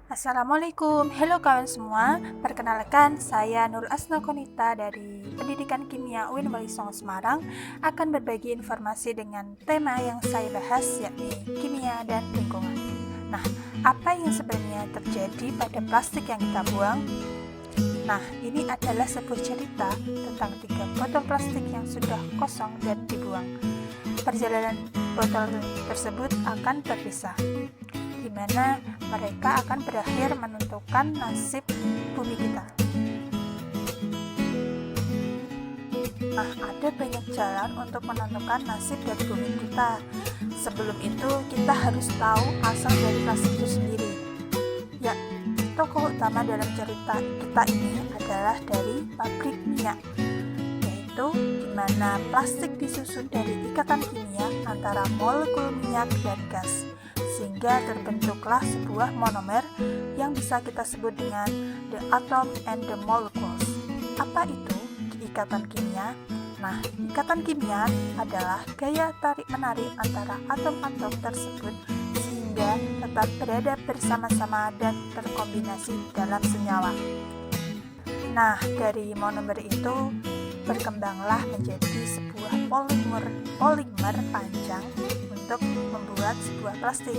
Assalamualaikum, halo kawan semua. Perkenalkan, saya Nur Asna Konita dari Pendidikan Kimia UIN Wali Songo Semarang akan berbagi informasi dengan tema yang saya bahas, yakni kimia dan lingkungan. Nah, apa yang sebenarnya terjadi pada plastik yang kita buang? Nah, ini adalah sebuah cerita tentang 3 botol plastik yang sudah kosong dan dibuang. Perjalanan botol tersebut akan terpisah, di mana mereka akan berakhir menentukan nasib bumi kita. Nah, ada banyak jalan untuk menentukan nasib dari bumi kita. Sebelum itu, kita harus tahu asal dari plastik itu sendiri. Ya, tokoh utama dalam cerita kita ini adalah dari pabrik minyak, yaitu di mana plastik disusun dari ikatan kimia antara molekul minyak dan gas, sehingga terbentuklah sebuah monomer yang bisa kita sebut dengan the atom and the molecules. Apa itu ikatan kimia? Nah, ikatan kimia adalah gaya tarik-menarik antara atom-atom tersebut sehingga tetap berada bersama-sama dan terkombinasi dalam senyawa. Nah, dari monomer itu berkembanglah menjadi sebuah polimer panjang untuk membuat sebuah plastik.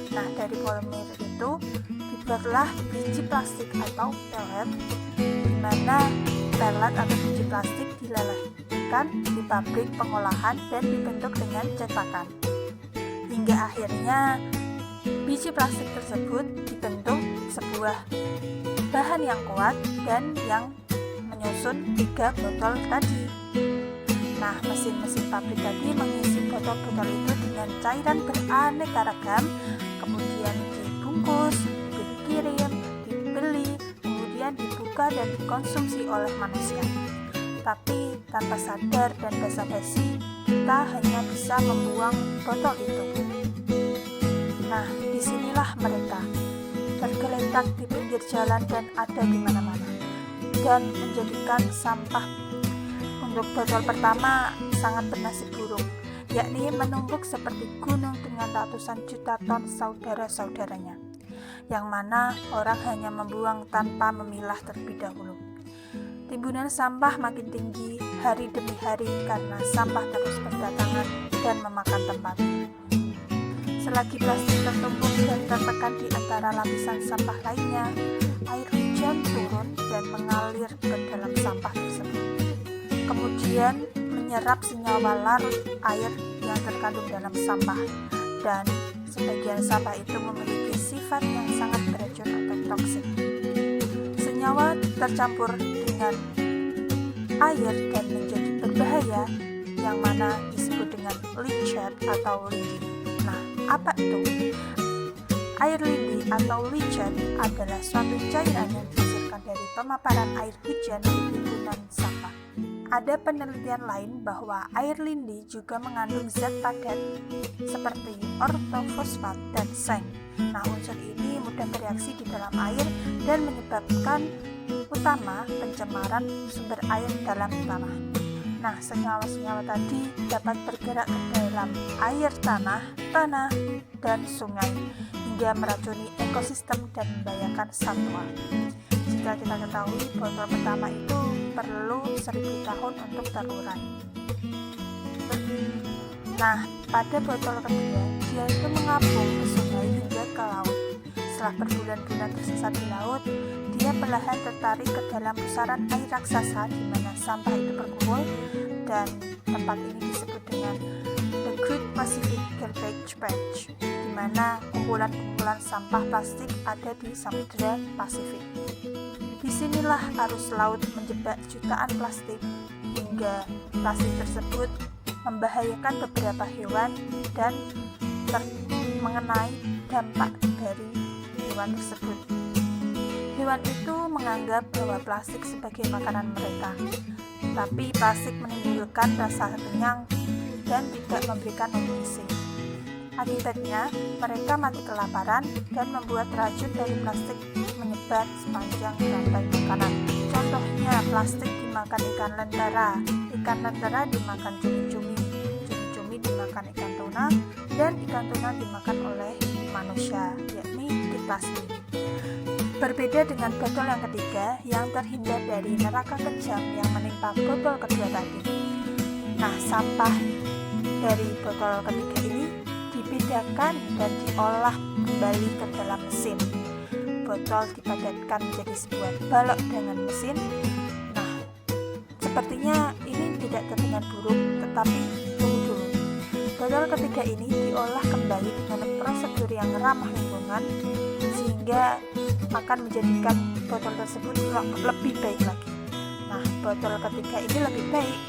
Nah, dari polimer itu dibuatlah biji plastik atau pellet, di mana pellet atau biji plastik dilelehkan di pabrik pengolahan dan dibentuk dengan cetakan. Hingga akhirnya biji plastik tersebut dibentuk sebuah bahan yang kuat dan yang menyusun 3 botol tadi. Nah, mesin-mesin pabrik tadi mengisi botol-botol itu dengan cairan beraneka ragam, kemudian dibungkus, dikirim, dibeli, kemudian dibuka dan dikonsumsi oleh manusia. Tapi tanpa sadar dan basa-basi, kita hanya bisa membuang botol itu. Nah, disinilah mereka tergeletak di pinggir jalan dan ada di mana-mana, dan menjadikan sampah untuk botol pertama sangat bernasib buruk, yakni menumpuk seperti gunung dengan ratusan juta ton saudara-saudaranya, yang mana orang hanya membuang tanpa memilah terlebih dahulu. Timbunan sampah makin tinggi hari demi hari karena sampah terus berdatangan dan memakan tempat. Selagi plastik tertumpuk dan tertekan di antara lapisan sampah lainnya, air hujan turun dan mengalir ke dalam sampah tersebut. Kemudian menyerap senyawa larut air yang terkandung dalam sampah, dan sebagian sampah itu memiliki sifat yang sangat beracun atau toksik. Senyawa tercampur dengan air dan menjadi berbahaya, yang mana disebut dengan leachate atau lindi. Nah, apa itu? Air lindi atau leachate adalah suatu cairan yang dihasilkan dari pemaparan air hujan di timbunan sampah. Ada penelitian lain bahwa air lindi juga mengandung zat padat seperti ortofosfat dan seng. Nah, unsur ini mudah bereaksi di dalam air dan menyebabkan utama pencemaran sumber air dalam tanah. Nah, senyawa-senyawa tadi dapat bergerak ke dalam air tanah, dan sungai hingga meracuni ekosistem dan membahayakan satwa. Jika kita ketahui, botol pertama itu perlu 1000 tahun untuk terurai. Nah, pada botol kedua, dia itu mengapung ke sungai hingga ke laut. Setelah berbulan-bulan tersesat di laut, dia perlahan tertarik ke dalam pusaran air raksasa di mana sampah itu berkumpul, dan tempat ini disebut dengan The Great Pacific Garbage Patch, di mana kumpulan-kumpulan sampah plastik ada di Samudra Pasifik. Disinilah arus laut menjebak jutaan plastik, hingga plastik tersebut membahayakan beberapa hewan dan mengenai dampak dari hewan tersebut. Hewan itu menganggap bahwa plastik sebagai makanan mereka, tapi plastik menimbulkan rasa kenyang dan tidak memberikan nutrisi. Akibatnya, mereka mati kelaparan dan membuat racun dari plastik menyebar sepanjang rantai makanan. Contohnya, plastik dimakan ikan lentera dimakan cumi-cumi dimakan ikan tuna, dan ikan tuna dimakan oleh manusia, yakni di plastik. Berbeda dengan botol yang ketiga yang terhindar dari neraka kejam yang menimpa botol kedua tadi. Nah, sampah dari botol ketiga ini dibedakan dan diolah kembali ke dalam mesin. Botol dipadatkan menjadi sebuah balok dengan mesin. Nah, sepertinya ini tidak terdengar buruk, tetapi tunggu dulu. Botol ketiga ini diolah kembali dengan prosedur yang ramah lingkungan, sehingga akan menjadikan botol tersebut lebih baik lagi. Nah, botol ketiga ini lebih baik,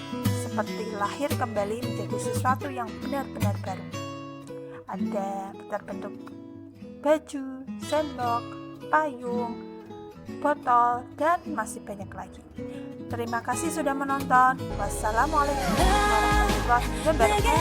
seperti lahir kembali menjadi sesuatu yang benar-benar baru. Ada terbentuk baju, sendok, payung, botol, dan masih banyak lagi. Terima kasih sudah menonton. Wassalamualaikum warahmatullahi wabarakatuh.